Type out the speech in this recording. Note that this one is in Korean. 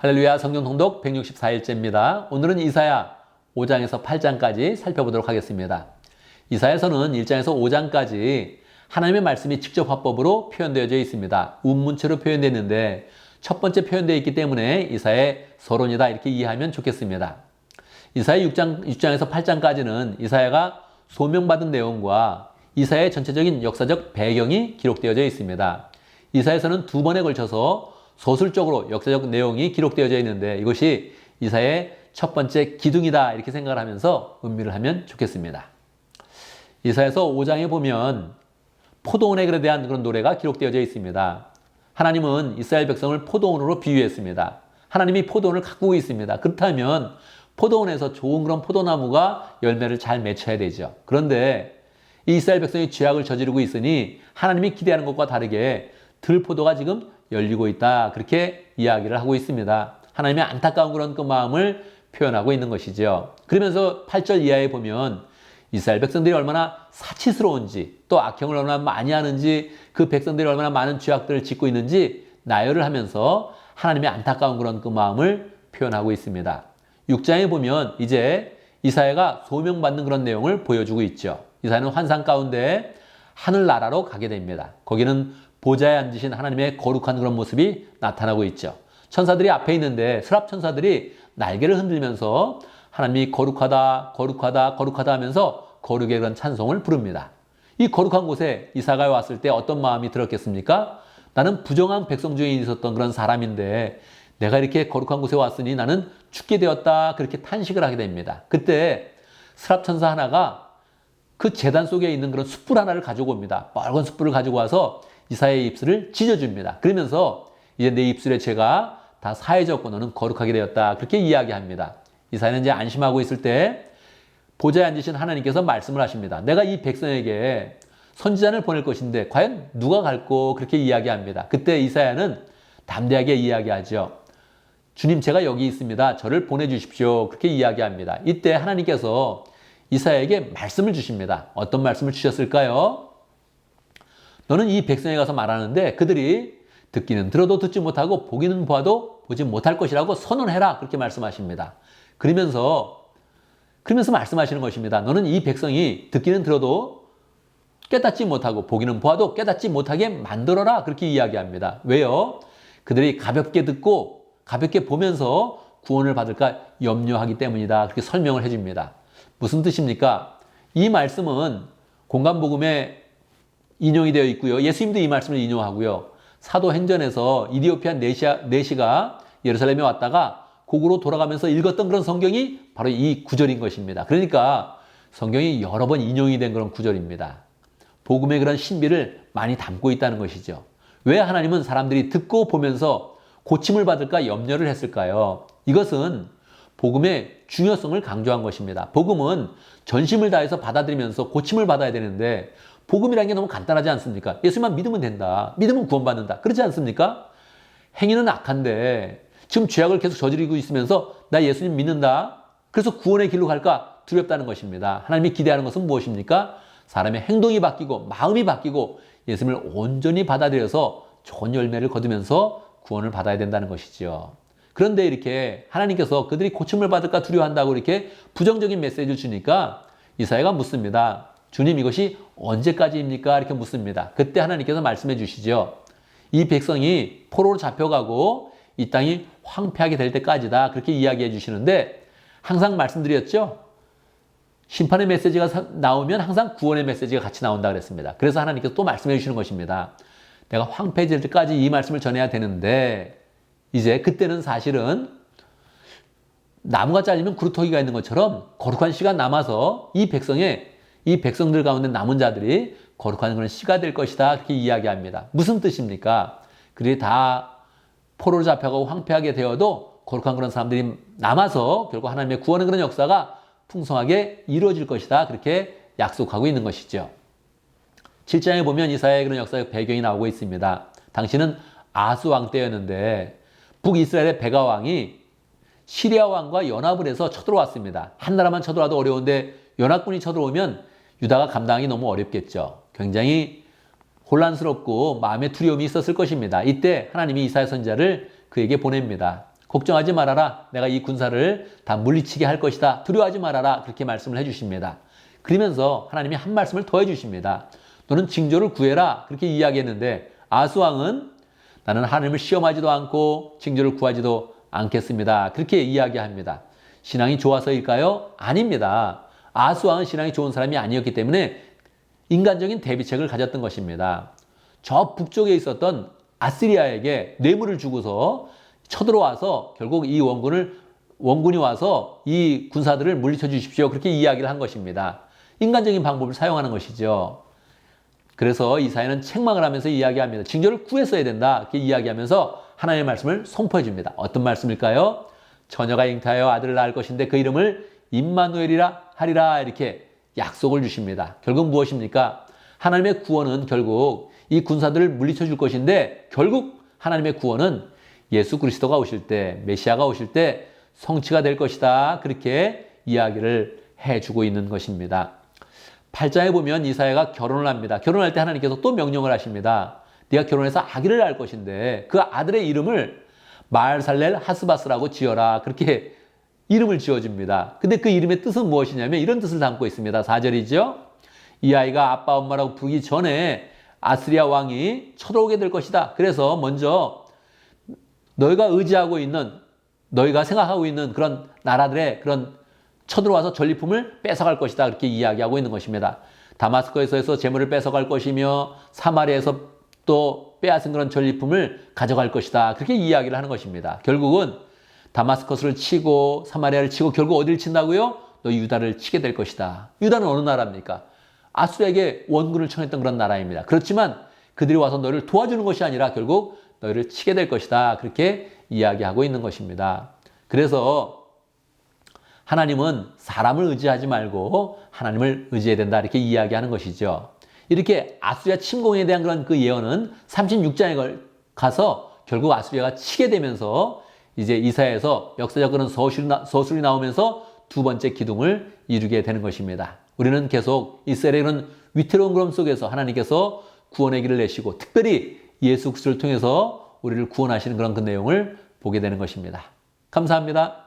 할렐루야. 성경 통독 164일째입니다. 오늘은 이사야 5장에서 8장까지 살펴보도록 하겠습니다. 이사야서는 1장에서 5장까지 하나님의 말씀이 직접 화법으로 표현되어져 있습니다. 운문체로 표현되어 첫 번째 표현되어 있기 때문에 이사야의 서론이다 이렇게 이해하면 좋겠습니다. 이사야 6장에서 8장까지는 이사야가 소명받은 내용과 이사야의 전체적인 역사적 배경이 기록되어져 있습니다. 이사야서는 두 번에 걸쳐서 소설적으로 역사적 내용이 기록되어져 있는데 이것이 이사야의 첫 번째 기둥이다 이렇게 생각을 하면서 음미를 하면 좋겠습니다. 이사야서 5장에 보면 포도원에 대한 그런 노래가 기록되어져 있습니다. 하나님은 이스라엘 백성을 포도원으로 비유했습니다. 하나님이 포도원을 가꾸고 있습니다. 그렇다면 포도원에서 좋은 그런 포도나무가 열매를 잘 맺혀야 되죠. 그런데 이 이스라엘 백성이 죄악을 저지르고 있으니 하나님이 기대하는 것과 다르게 들포도가 지금 열리고 있다. 그렇게 이야기를 하고 있습니다. 하나님의 안타까운 그런 그 마음을 표현하고 있는 것이죠. 그러면서 8절 이하에 보면 이스라엘 백성들이 얼마나 사치스러운지 또 악행을 얼마나 많이 하는지 그 백성들이 얼마나 많은 죄악들을 짓고 있는지 나열을 하면서 하나님의 안타까운 그런 그 마음을 표현하고 있습니다. 6장에 보면 이제 이사야가 소명받는 그런 내용을 보여주고 있죠. 이사야는 환상 가운데 하늘나라로 가게 됩니다. 거기는 보좌에 앉으신 하나님의 거룩한 그런 모습이 나타나고 있죠. 천사들이 앞에 있는데 스랍 천사들이 날개를 흔들면서 하나님이 거룩하다 거룩하다 거룩하다 하면서 거룩의 그런 찬송을 부릅니다. 이 거룩한 곳에 이사야가 왔을 때 어떤 마음이 들었겠습니까? 나는 부정한 백성 중에 있었던 그런 사람인데 내가 이렇게 거룩한 곳에 왔으니 나는 죽게 되었다 그렇게 탄식을 하게 됩니다. 그때 스랍 천사 하나가 그 제단 속에 있는 그런 숯불 하나를 가지고 옵니다. 빨간 숯불을 가지고 와서 이사야의 입술을 찢어줍니다. 그러면서 이제 내 입술의 죄가 다 사해졌고 너는 거룩하게 되었다. 그렇게 이야기합니다. 이사야는 이제 안심하고 있을 때 보좌에 앉으신 하나님께서 말씀을 하십니다. 내가 이 백성에게 선지자를 보낼 것인데 과연 누가 갈꼬? 그렇게 이야기합니다. 그때 이사야는 담대하게 이야기하죠. 주님 제가 여기 있습니다. 저를 보내주십시오. 그렇게 이야기합니다. 이때 하나님께서 이사야에게 말씀을 주십니다. 어떤 말씀을 주셨을까요? 너는 이 백성에 가서 말하는데 그들이 듣기는 들어도 듣지 못하고 보기는 보아도 보지 못할 것이라고 선언해라. 그렇게 말씀하십니다. 그러면서 말씀하시는 것입니다. 너는 이 백성이 듣기는 들어도 깨닫지 못하고 보기는 보아도 깨닫지 못하게 만들어라. 그렇게 이야기합니다. 왜요? 그들이 가볍게 듣고 가볍게 보면서 구원을 받을까 염려하기 때문이다. 그렇게 설명을 해줍니다. 무슨 뜻입니까? 이 말씀은 공간복음에 인용이 되어 있고요. 예수님도 이 말씀을 인용하고요. 사도행전에서 이디오피아 내시가 예루살렘에 왔다가 곡으로 돌아가면서 읽었던 그런 성경이 바로 이 구절인 것입니다. 그러니까 성경이 여러 번 인용이 된 그런 구절입니다. 복음의 그런 신비를 많이 담고 있다는 것이죠. 왜 하나님은 사람들이 듣고 보면서 고침을 받을까 염려를 했을까요? 이것은 복음의 중요성을 강조한 것입니다. 복음은 전심을 다해서 받아들이면서 고침을 받아야 되는데 복음이라는 게 너무 간단하지 않습니까? 예수만 믿으면 된다. 믿으면 구원받는다. 그렇지 않습니까? 행위는 악한데 지금 죄악을 계속 저지르고 있으면서 나 예수님 믿는다. 그래서 구원의 길로 갈까 두렵다는 것입니다. 하나님이 기대하는 것은 무엇입니까? 사람의 행동이 바뀌고 마음이 바뀌고 예수님을 온전히 받아들여서 좋은 열매를 거두면서 구원을 받아야 된다는 것이죠. 그런데 이렇게 하나님께서 그들이 고침을 받을까 두려워한다고 이렇게 부정적인 메시지를 주니까 이사야가 묻습니다. 주님 이것이 언제까지입니까? 이렇게 묻습니다. 그때 하나님께서 말씀해 주시죠. 이 백성이 포로로 잡혀가고 이 땅이 황폐하게 될 때까지다. 그렇게 이야기해 주시는데 항상 말씀드렸죠. 심판의 메시지가 나오면 항상 구원의 메시지가 같이 나온다 그랬습니다. 그래서 하나님께서 또 말씀해 주시는 것입니다. 내가 황폐해질 때까지 이 말씀을 전해야 되는데 이제 그때는 사실은 나무가 잘리면 구루터기가 있는 것처럼 거룩한 씨가 남아서 이 백성들 가운데 남은 자들이 거룩한 그런 씨가 될 것이다. 그렇게 이야기합니다. 무슨 뜻입니까? 그들이 다 포로로 잡혀가고 황폐하게 되어도 거룩한 그런 사람들이 남아서 결국 하나님의 구원의 그런 역사가 풍성하게 이루어질 것이다. 그렇게 약속하고 있는 것이죠. 7장에 보면 이사야의 그런 역사의 배경이 나오고 있습니다. 당시는 아수 왕 때였는데 북이스라엘의 베가 왕이 시리아 왕과 연합을 해서 쳐들어왔습니다. 한 나라만 쳐들어와도 어려운데 연합군이 쳐들어오면 유다가 감당하기 너무 어렵겠죠. 굉장히 혼란스럽고 마음의 두려움이 있었을 것입니다. 이때 하나님이 이사야 선지자를 그에게 보냅니다. 걱정하지 말아라. 내가 이 군사를 다 물리치게 할 것이다. 두려워하지 말아라. 그렇게 말씀을 해주십니다. 그러면서 하나님이 한 말씀을 더 해주십니다. 너는 징조를 구해라. 그렇게 이야기했는데 아스왕은 나는 하나님을 시험하지도 않고 징조를 구하지도 않겠습니다. 그렇게 이야기합니다. 신앙이 좋아서일까요? 아닙니다. 아스왕은 신앙이 좋은 사람이 아니었기 때문에 인간적인 대비책을 가졌던 것입니다. 저 북쪽에 있었던 아시리아에게 뇌물을 주고서 쳐들어와서 결국 이 원군이 와서 이 군사들을 물리쳐 주십시오. 그렇게 이야기를 한 것입니다. 인간적인 방법을 사용하는 것이죠. 그래서 이사야는 책망을 하면서 이야기합니다. 징조를 구했어야 된다. 이렇게 이야기하면서 하나님의 말씀을 선포해 줍니다. 어떤 말씀일까요? 처녀가 잉태하여 아들을 낳을 것인데 그 이름을 임마누엘이라 하리라. 이렇게 약속을 주십니다. 결국 무엇입니까? 하나님의 구원은 결국 이 군사들을 물리쳐 줄 것인데 결국 하나님의 구원은 예수 그리스도가 오실 때, 메시아가 오실 때 성취가 될 것이다. 그렇게 이야기를 해주고 있는 것입니다. 8장에 보면 이사야가 결혼을 합니다. 결혼할 때 하나님께서 또 명령을 하십니다. 네가 결혼해서 아기를 낳을 것인데 그 아들의 이름을 마알살렐 하스바스라고 지어라. 그렇게 이름을 지어줍니다. 근데 그 이름의 뜻은 무엇이냐면 이런 뜻을 담고 있습니다. 4절이죠. 이 아이가 아빠 엄마라고 부르기 전에 아스리아 왕이 쳐들어오게 될 것이다. 그래서 먼저 너희가 의지하고 있는, 너희가 생각하고 있는 그런 나라들의 그런 쳐들어와서 전리품을 뺏어갈 것이다. 그렇게 이야기하고 있는 것입니다. 다마스커에서 재물을 뺏어갈 것이며 사마리아에서 또 빼앗은 그런 전리품을 가져갈 것이다. 그렇게 이야기를 하는 것입니다. 결국은 다마스커스를 치고 사마리아를 치고 결국 어디를 친다고요? 너 유다를 치게 될 것이다. 유다는 어느 나라입니까? 아수르에게 원군을 청했던 그런 나라입니다. 그렇지만 그들이 와서 너를 도와주는 것이 아니라 결국 너희를 치게 될 것이다. 그렇게 이야기하고 있는 것입니다. 그래서 하나님은 사람을 의지하지 말고 하나님을 의지해야 된다. 이렇게 이야기하는 것이죠. 이렇게 아수리아 침공에 대한 그런 그 예언은 36장에 가서 결국 아수리아가 치게 되면서 이제 이사야에서 역사적 그런 서술이 나오면서 두 번째 기둥을 이루게 되는 것입니다. 우리는 계속 이스라엘의 그런 위태로운 그럼 속에서 하나님께서 구원의 길을 내시고 특별히 예수 그리스도를 통해서 우리를 구원하시는 그런 그 내용을 보게 되는 것입니다. 감사합니다.